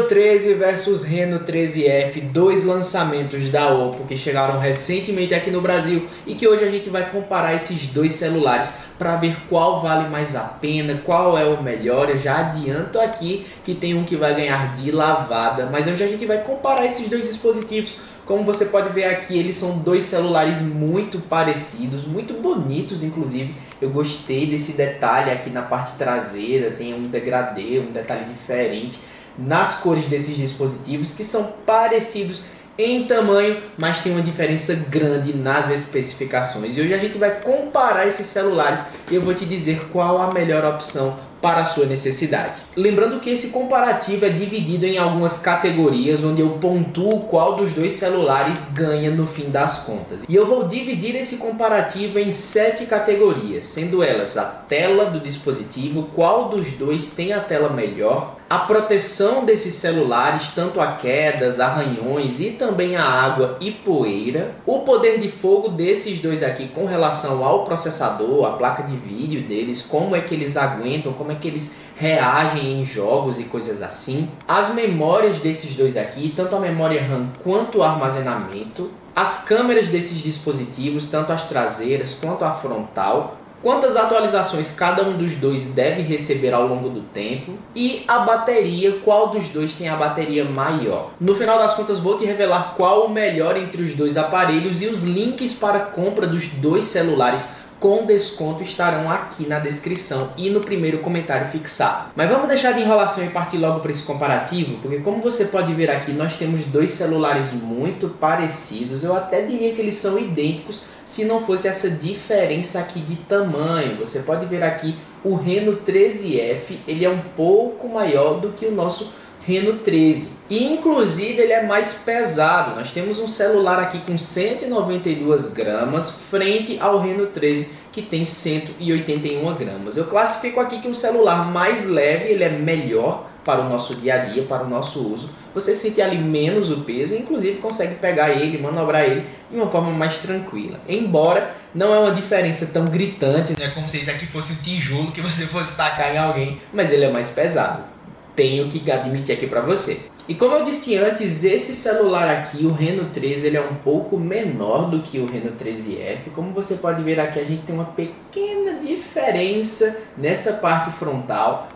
Reno 13 versus Reno 13F, dois lançamentos da Oppo que chegaram recentemente aqui no Brasil e que hoje a gente vai comparar esses dois celulares para ver qual vale mais a pena, qual é o melhor. Eu já adianto aqui que tem um que vai ganhar de lavada, mas hoje a gente vai comparar esses dois dispositivos. Como você pode ver aqui, eles são dois celulares muito parecidos, muito bonitos inclusive. Eu gostei desse detalhe aqui na parte traseira, tem um degradê, um detalhe diferente nas cores desses dispositivos que são parecidos em tamanho, mas tem uma diferença grande nas especificações. E hoje a gente vai comparar esses celulares e eu vou te dizer qual a melhor opção para a sua necessidade. Lembrando que esse comparativo é dividido em algumas categorias, onde eu pontuo qual dos dois celulares ganha no fim das contas. E eu vou dividir esse comparativo em 7 categorias, sendo elas a tela do dispositivo, qual dos dois tem a tela melhor, a proteção desses celulares, tanto a quedas, arranhões e também a água e poeira, o poder de fogo desses dois aqui com relação ao processador, a placa de vídeo deles, como é que eles aguentam, como é que eles reagem em jogos e coisas assim, as memórias desses dois aqui, tanto a memória RAM quanto o armazenamento, as câmeras desses dispositivos, tanto as traseiras quanto a frontal, quantas atualizações cada um dos dois deve receber ao longo do tempo e a bateria, qual dos dois tem a bateria maior. No final das contas vou te revelar qual o melhor entre os dois aparelhos e os links para a compra dos dois celulares com desconto estarão aqui na descrição e no primeiro comentário fixado. Mas vamos deixar de enrolação e partir logo para esse comparativo, porque como você pode ver aqui, nós temos dois celulares muito parecidos. Eu até diria que eles são idênticos se não fosse essa diferença aqui de tamanho. Você pode ver aqui o Reno 13F, ele é um pouco maior do que o nosso Reno 13 e inclusive ele é mais pesado. Nós temos um celular aqui com 192 gramas frente ao Reno 13 que tem 181 gramas. Eu classifico aqui que um celular mais leve, ele é melhor para o nosso dia a dia, para o nosso uso. Você sente ali menos o peso e inclusive consegue pegar ele, manobrar ele de uma forma mais tranquila. Embora não é uma diferença tão gritante, né, como se isso aqui fosse um tijolo que você fosse tacar em alguém, mas ele é mais pesado. Tenho que admitir aqui para você. E como eu disse antes, esse celular aqui, o Reno 13, ele é um pouco menor do que o Reno 13F. Como você pode ver aqui, a gente tem uma pequena diferença nessa parte frontal.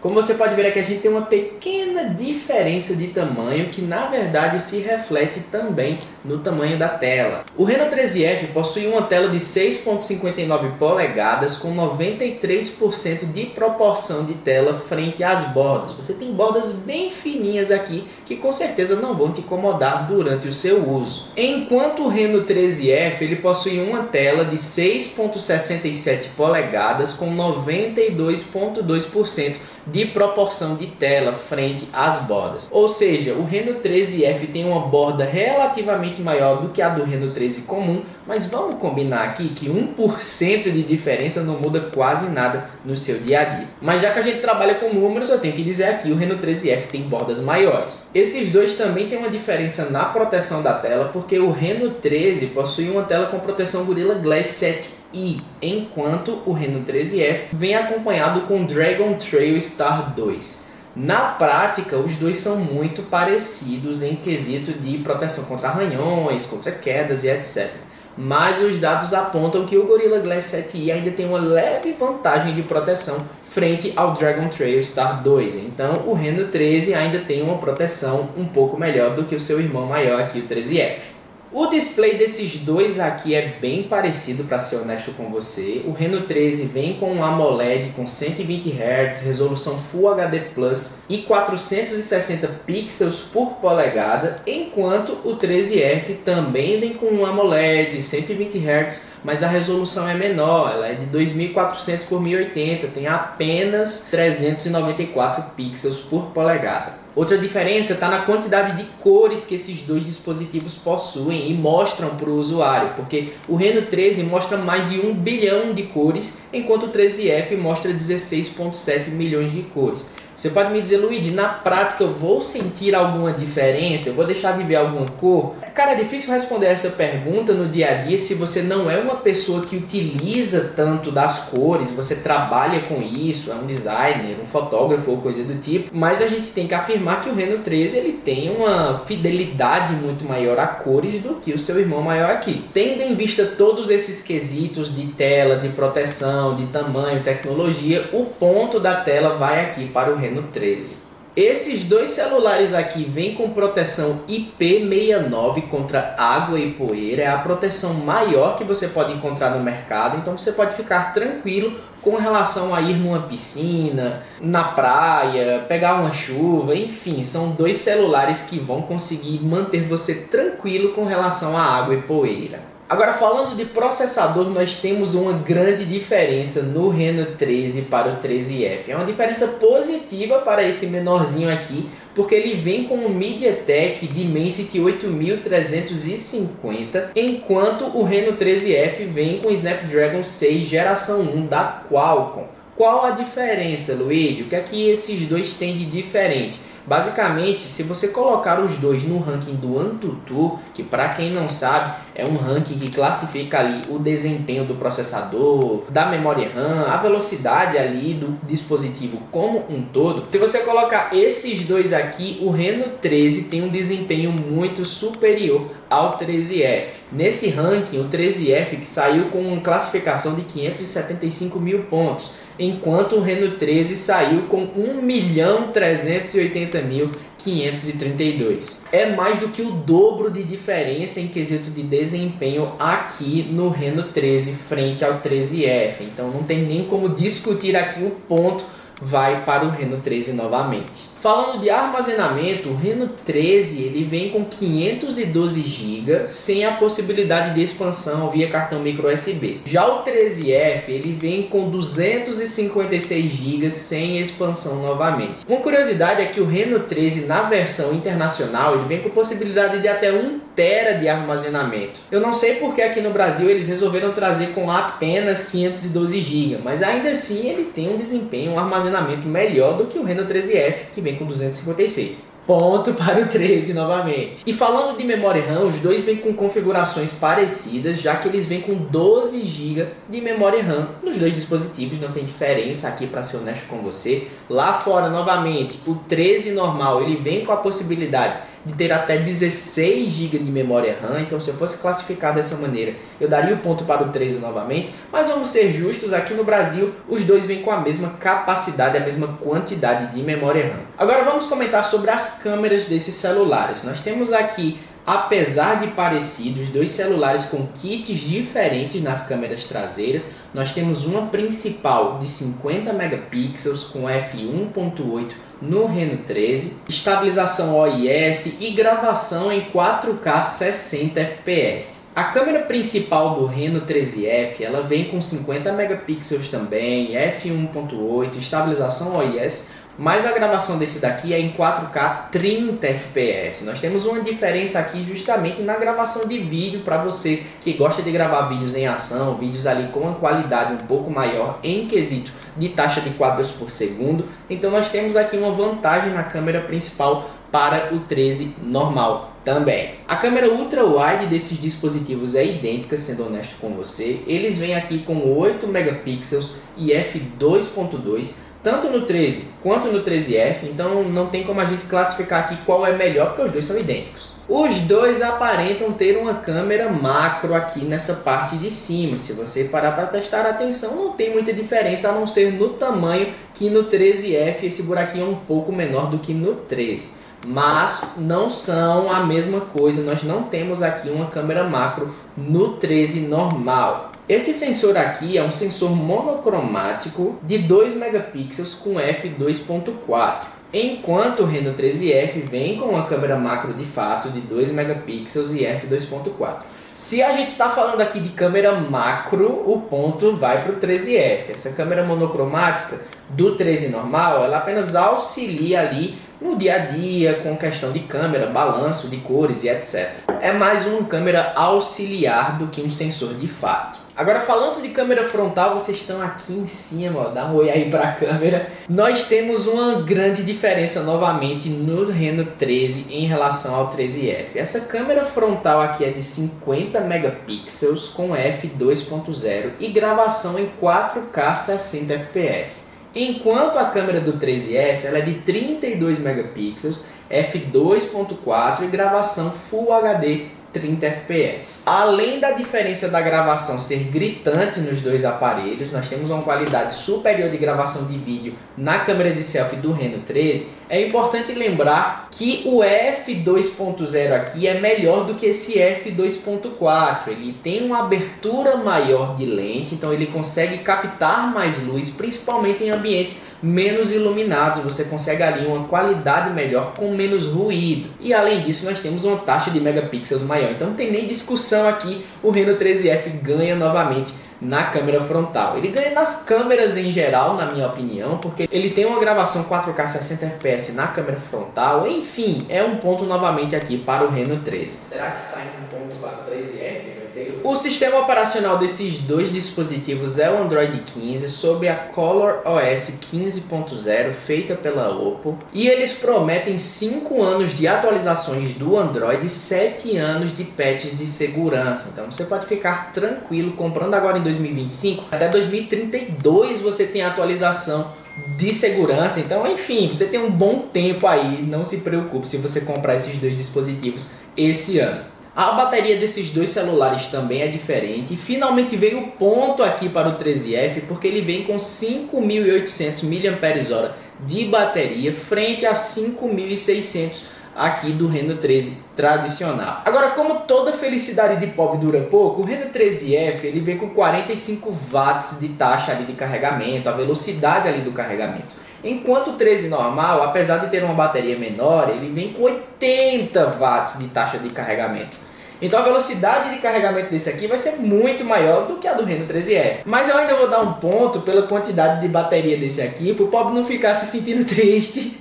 Como você pode ver aqui, a gente tem uma pequena diferença de tamanho que na verdade se reflete também no tamanho da tela. O Reno 13F possui uma tela de 6,59 polegadas com 93% de proporção de tela frente às bordas. Você tem bordas bem fininhas aqui que com certeza não vão te incomodar durante o seu uso. Enquanto o Reno 13F ele possui uma tela de 6,67 polegadas com 92,2% de proporção de tela frente às bordas. Ou seja, o Reno 13F tem uma borda relativamente maior do que a do Reno 13 comum, mas vamos combinar aqui que 1% de diferença não muda quase nada no seu dia a dia. Mas já que a gente trabalha com números, eu tenho que dizer aqui, o Reno 13F tem bordas maiores. Esses dois também têm uma diferença na proteção da tela, porque o Reno 13 possui uma tela com proteção Gorilla Glass 7i, enquanto o Reno 13F vem acompanhado com Dragon Trail Star 2. Na prática, os dois são muito parecidos em quesito de proteção contra arranhões, contra quedas e etc. Mas os dados apontam que o Gorilla Glass 7i ainda tem uma leve vantagem de proteção frente ao Dragon Trail Star 2. Então o Reno 13 ainda tem uma proteção um pouco melhor do que o seu irmão maior aqui, o 13F. O display desses dois aqui é bem parecido, para ser honesto com você. O Reno 13 vem com um AMOLED com 120 Hz, resolução Full HD Plus e 460 pixels por polegada, enquanto o 13F também vem com um AMOLED 120 Hz, mas a resolução é menor, ela é de 2400 por 1080, tem apenas 394 pixels por polegada. Outra diferença está na quantidade de cores que esses dois dispositivos possuem e mostram para o usuário, porque o Reno 13 mostra mais de 1 bilhão de cores, enquanto o 13F mostra 16,7 milhões de cores. Você pode me dizer, Luigi, na prática eu vou sentir alguma diferença? Eu vou deixar de ver alguma cor? Cara, é difícil responder essa pergunta no dia a dia se você não é uma pessoa que utiliza tanto das cores, você trabalha com isso, é um designer, um fotógrafo ou coisa do tipo, mas a gente tem que afirmar que o Reno 13 ele tem uma fidelidade muito maior a cores do que o seu irmão maior aqui. Tendo em vista todos esses quesitos de tela, de proteção, de tamanho, tecnologia, o ponto da tela vai aqui para o Reno 13. Esses dois celulares aqui vêm com proteção IP69 contra água e poeira, é a proteção maior que você pode encontrar no mercado, então você pode ficar tranquilo com relação a ir numa piscina, na praia, pegar uma chuva, enfim, são dois celulares que vão conseguir manter você tranquilo com relação a água e poeira. Agora, falando de processador, nós temos uma grande diferença no Reno 13 para o 13F. É uma diferença positiva para esse menorzinho aqui, porque ele vem com um MediaTek Dimensity 8350, enquanto o Reno 13F vem com o Snapdragon 6 geração 1 da Qualcomm. Qual a diferença, Luigi? O que é que esses dois têm de diferente? Basicamente, se você colocar os dois no ranking do AnTuTu, que para quem não sabe, é um ranking que classifica ali o desempenho do processador, da memória RAM, a velocidade ali do dispositivo como um todo. Se você colocar esses dois aqui, o Reno 13 tem um desempenho muito superior ao 13F. Nesse ranking, o 13F que saiu com uma classificação de 575 mil pontos, enquanto o Reno 13 saiu com 1.380.532. É mais do que o dobro de diferença em quesito de desempenho aqui no Reno 13 frente ao 13F. Então não tem nem como discutir aqui, o ponto vai para o Reno 13 novamente. Falando de armazenamento, o Reno 13 ele vem com 512 GB sem a possibilidade de expansão via cartão micro USB. Já o 13F ele vem com 256 GB sem expansão novamente. Uma curiosidade é que o Reno 13 na versão internacional ele vem com possibilidade de até 1 TB de armazenamento. Eu não sei porque aqui no Brasil eles resolveram trazer com apenas 512 GB, mas ainda assim ele tem um desempenho, um armazenamento melhor do que o Reno 13F, que vem com 256. Ponto para o 13 novamente. E falando de memória RAM, os dois vêm com configurações parecidas, já que eles vêm com 12 GB de memória RAM nos dois dispositivos, não tem diferença aqui para ser honesto com você. Lá fora, novamente, o 13 normal, ele vem com a possibilidade de ter até 16 GB de memória RAM, então se eu fosse classificar dessa maneira, eu daria o ponto para o 13 novamente, mas vamos ser justos, aqui no Brasil, os dois vêm com a mesma capacidade, a mesma quantidade de memória RAM. Agora vamos comentar sobre as câmeras desses celulares. Nós temos aqui, apesar de parecidos, dois celulares com kits diferentes nas câmeras traseiras. Nós temos uma principal de 50 megapixels com f1.8 no Reno 13, estabilização OIS e gravação em 4K 60 fps. A câmera principal do Reno 13F ela vem com 50 megapixels também, f1.8, estabilização OIS, mas a gravação desse daqui é em 4K 30 fps. Nós temos uma diferença aqui justamente na gravação de vídeo para você que gosta de gravar vídeos em ação, vídeos ali com uma qualidade um pouco maior em quesito de taxa de quadros por segundo. Então nós temos aqui uma vantagem na câmera principal para o 13 normal também. A câmera ultra-wide desses dispositivos é idêntica, sendo honesto com você. Eles vêm aqui com 8 megapixels e f2.2, tanto no 13 quanto no 13F, então não tem como a gente classificar aqui qual é melhor, porque os dois são idênticos. Os dois aparentam ter uma câmera macro aqui nessa parte de cima. Se você parar para prestar atenção, não tem muita diferença, a não ser no tamanho, que no 13F esse buraquinho é um pouco menor do que no 13. Mas não são a mesma coisa, nós não temos aqui uma câmera macro no 13 normal. Esse sensor aqui é um sensor monocromático de 2 megapixels com f2.4, enquanto o Reno 13F vem com uma câmera macro de fato de 2 megapixels e f2.4. Se a gente está falando aqui de câmera macro, o ponto vai para o 13F. Essa câmera monocromática do 13 normal, ela apenas auxilia ali no dia a dia, com questão de câmera, balanço de cores e etc. É mais uma câmera auxiliar do que um sensor de fato. Agora, falando de câmera frontal, vocês estão aqui em cima, ó, dá um oi aí para a câmera. Nós temos uma grande diferença novamente no Reno 13 em relação ao 13F. Essa câmera frontal aqui é de 50 megapixels com f2.0 e gravação em 4K 60 fps. Enquanto a câmera do 13F ela é de 32 megapixels, f2.4 e gravação Full HD 30 fps. Além da diferença da gravação ser gritante nos dois aparelhos, nós temos uma qualidade superior de gravação de vídeo na câmera de selfie do Reno 13. É importante lembrar que o f2.0 aqui é melhor do que esse f2.4. Ele tem uma abertura maior de lente, então ele consegue captar mais luz, principalmente em ambientes menos iluminados. Você consegue ali uma qualidade melhor com menos ruído. E além disso, nós temos uma taxa de megapixels maior. Então não tem nem discussão aqui, o Reno 13F ganha novamente na câmera frontal. Ele ganha nas câmeras em geral, na minha opinião, porque ele tem uma gravação 4K 60 fps na câmera frontal. Enfim, é um ponto novamente aqui para o Reno 13. Será que sai um ponto para o 13F? O sistema operacional desses dois dispositivos é o Android 15 sob a ColorOS 15.0 feita pela Oppo, e eles prometem 5 anos de atualizações do Android e 7 anos de patches de segurança. Então você pode ficar tranquilo comprando agora em 2025, até 2032 você tem atualização de segurança. Então, enfim, você tem um bom tempo aí, não se preocupe se você comprar esses dois dispositivos esse ano. A bateria desses dois celulares também é diferente e finalmente veio o ponto aqui para o 13F, porque ele vem com 5.800 mAh de bateria frente a 5.600 aqui do Reno 13 tradicional. Agora, como toda felicidade de pobre dura pouco, o Reno 13F ele vem com 45 watts de taxa ali de carregamento, a velocidade ali do carregamento. Enquanto o 13 normal, apesar de ter uma bateria menor, ele vem com 80 watts de taxa de carregamento. Então a velocidade de carregamento desse aqui vai ser muito maior do que a do Reno 13F. Mas eu ainda vou dar um ponto pela quantidade de bateria desse aqui, para o pobre não ficar se sentindo triste.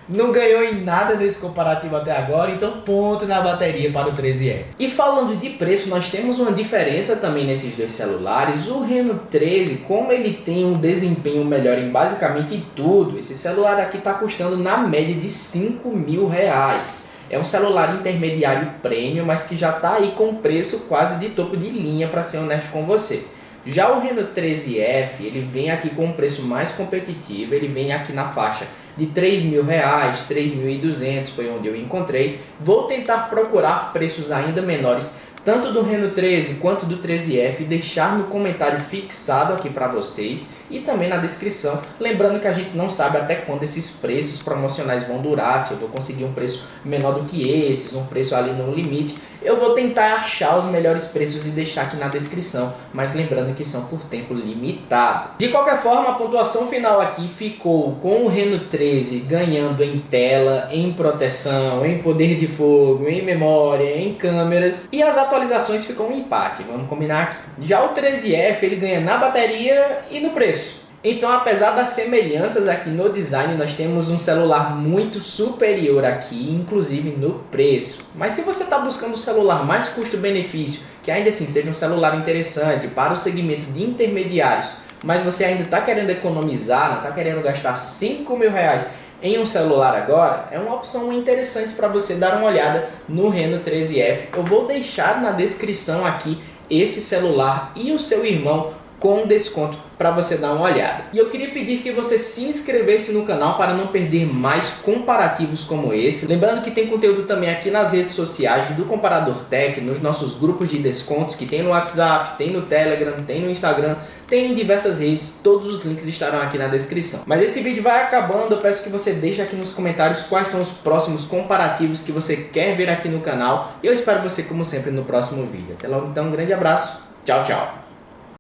Não ganhou em nada nesse comparativo até agora, então ponto na bateria para o 13F. E falando de preço, nós temos uma diferença também nesses dois celulares. O Reno 13, como ele tem um desempenho melhor em basicamente tudo, esse celular aqui está custando na média de R$5.000. É um celular intermediário premium, mas que já está aí com preço quase de topo de linha, para ser honesto com você. Já o Reno 13F, ele vem aqui com um preço mais competitivo, ele vem aqui na faixa de R$3.000, R$3.200 foi onde eu encontrei. Vou tentar procurar preços ainda menores, tanto do Reno 13 quanto do 13F, deixar no comentário fixado aqui para vocês e também na descrição. Lembrando que a gente não sabe até quando esses preços promocionais vão durar, se eu vou conseguir um preço menor do que esses, um preço ali no limite. Eu vou tentar achar os melhores preços e deixar aqui na descrição, mas lembrando que são por tempo limitado. De qualquer forma, a pontuação final aqui ficou com o Reno 13 ganhando em tela, em proteção, em poder de fogo, em memória, em câmeras, e as atualizações ficam um empate, vamos combinar aqui. Já o 13F ele ganha na bateria e no preço. Então, apesar das semelhanças aqui no design, nós temos um celular muito superior aqui, inclusive no preço. Mas se você está buscando um celular mais custo-benefício, que ainda assim seja um celular interessante para o segmento de intermediários, mas você ainda está querendo economizar, não está querendo gastar R$5.000 em um celular agora, é uma opção interessante para você dar uma olhada no Reno 13F. Eu vou deixar na descrição aqui esse celular e o seu irmão com desconto para você dar uma olhada. E eu queria pedir que você se inscrevesse no canal para não perder mais comparativos como esse. Lembrando que tem conteúdo também aqui nas redes sociais do Comparador Tech, nos nossos grupos de descontos que tem no WhatsApp, tem no Telegram, tem no Instagram, tem em diversas redes. Todos os links estarão aqui na descrição. Mas esse vídeo vai acabando, eu peço que você deixe aqui nos comentários quais são os próximos comparativos que você quer ver aqui no canal. E eu espero você como sempre no próximo vídeo. Até logo então, um grande abraço, tchau, tchau.